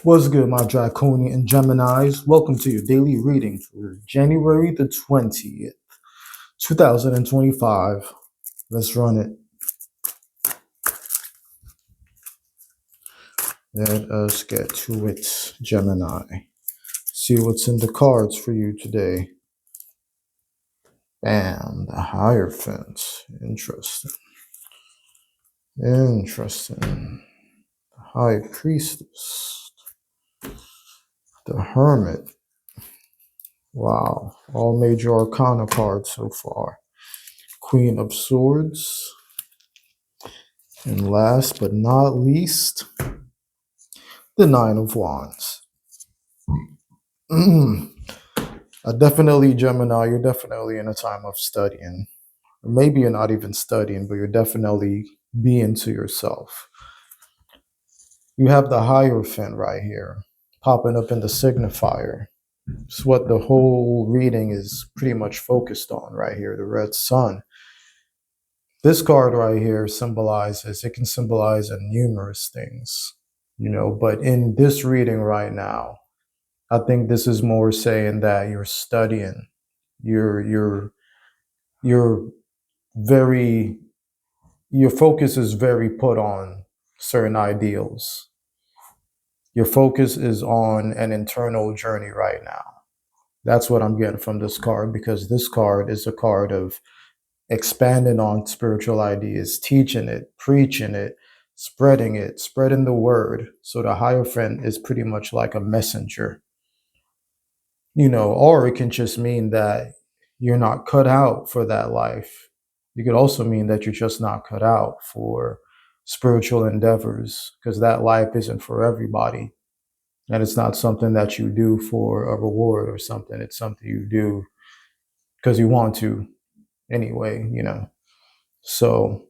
What's good, my Draconian Geminis? Welcome to your daily reading for January the 20th, 2025. Let's run it. Let us get to it, Gemini. See what's in the cards for you today. Bam, the Hierophant. Interesting. The High Priestess. The Hermit. Wow, all major arcana cards so far. Queen of Swords. And last but not least, the Nine of Wands. Gemini, you're definitely in a time of studying. Or maybe you're not even studying, but you're definitely being to yourself. You have the Hierophant right here, popping up in the signifier. It's what the whole reading is pretty much focused on right here, the red sun. This card right here it can symbolize numerous things, but in this reading right now, I think this is more saying that you're studying. You're very, your focus is very put on certain ideals. Your focus is on an internal journey right now. That's what I'm getting from this card, because this card is a card of expanding on spiritual ideas, teaching it, preaching it, spreading the word. So the Hierophant is pretty much like a messenger, or it can just mean that you're not cut out for that life. You could also mean that you're just not cut out for spiritual endeavors, because that life isn't for everybody. And it's not something that you do for a reward or something. It's something you do because you want to anyway, So,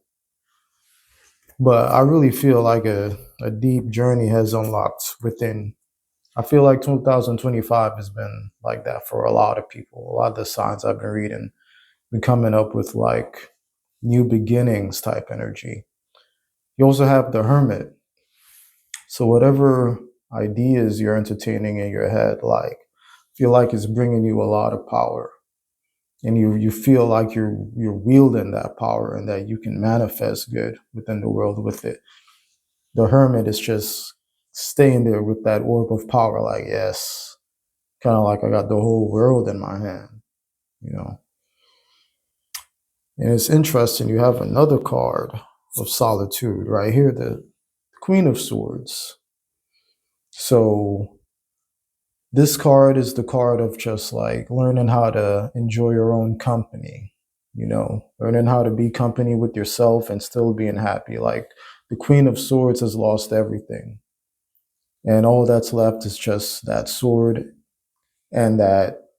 but I really feel like a deep journey has unlocked within. I feel like 2025 has been like that for a lot of people. A lot of the signs I've been reading been coming up with like new beginnings type energy. You also have the Hermit. So whatever ideas you're entertaining in your head, like, feel like it's bringing you a lot of power. And you feel like you're wielding that power and that you can manifest good within the world with it. The Hermit is just staying there with that orb of power, like, yes, kind of like I got the whole world in my hand. And it's interesting, you have another card of solitude right here, the Queen of Swords. So this card is the card of just like learning how to enjoy your own company, learning how to be company with yourself and still being happy. Like, the Queen of Swords has lost everything. And all that's left is just that sword and that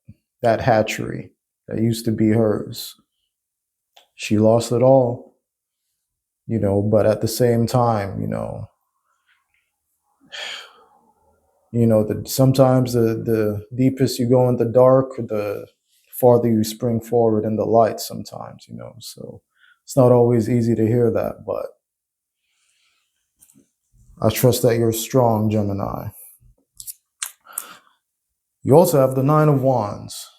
hatchery that used to be hers. She lost it all, but at the same time, sometimes the deepest you go in the dark, the farther you spring forward in the light sometimes, So it's not always easy to hear that, but I trust that you're strong, Gemini. You also have the Nine of Wands.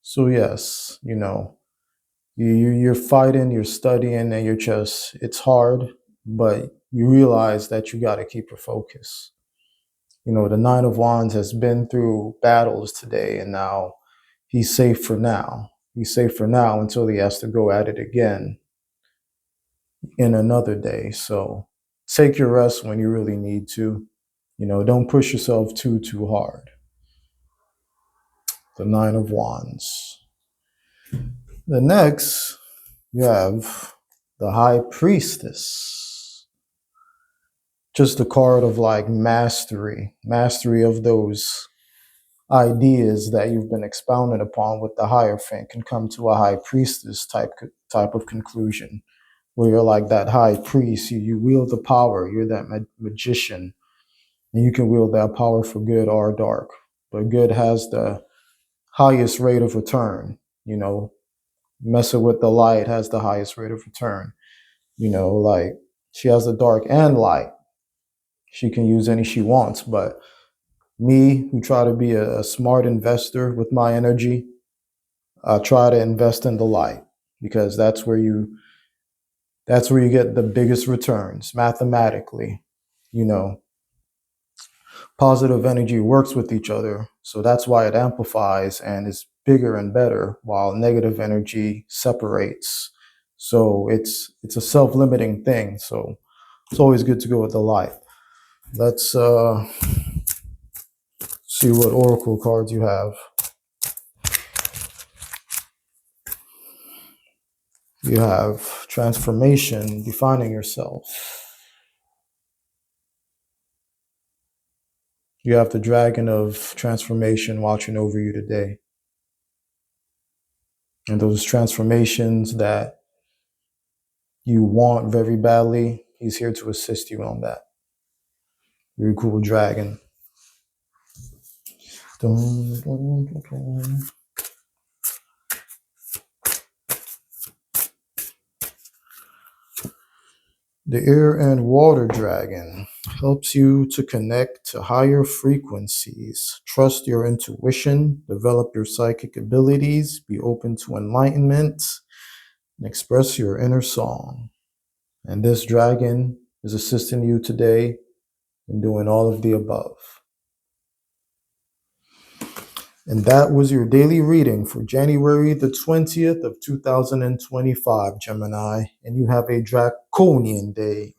So yes, you're fighting, you're studying, and it's hard, but you realize that you got to keep your focus. The Nine of Wands has been through battles today, and now he's safe for now. He's safe for now until he has to go at it again in another day. So take your rest when you really need to. Don't push yourself too hard. The Nine of Wands. The next, you have the High Priestess. Just a card of like mastery of those ideas that you've been expounded upon with the Hierophant can come to a High Priestess type of conclusion, where you're like that high priest. You wield the power. You're that magician, and you can wield that power for good or dark. But good has the highest rate of return. Messing with the light has the highest rate of return. Like, she has the dark and light. She can use any she wants. But me, who try to be a smart investor with my energy, I try to invest in the light, because that's where you get the biggest returns mathematically. You know, positive energy works with each other, so that's why it amplifies and is bigger and better, while negative energy separates. So it's a self-limiting thing. So it's always good to go with the light. Let's see what oracle cards you have. You have transformation, defining yourself. You have the dragon of transformation watching over you today. And those transformations that you want very badly, he's here to assist you on that. Very cool dragon. Dun, dun, dun, dun. The air and water dragon helps you to connect to higher frequencies. Trust your intuition, develop your psychic abilities, be open to enlightenment, and express your inner song. And this dragon is assisting you today in doing all of the above. And that was your daily reading for January the 20th of 2025, Gemini. And you have a Draconian day.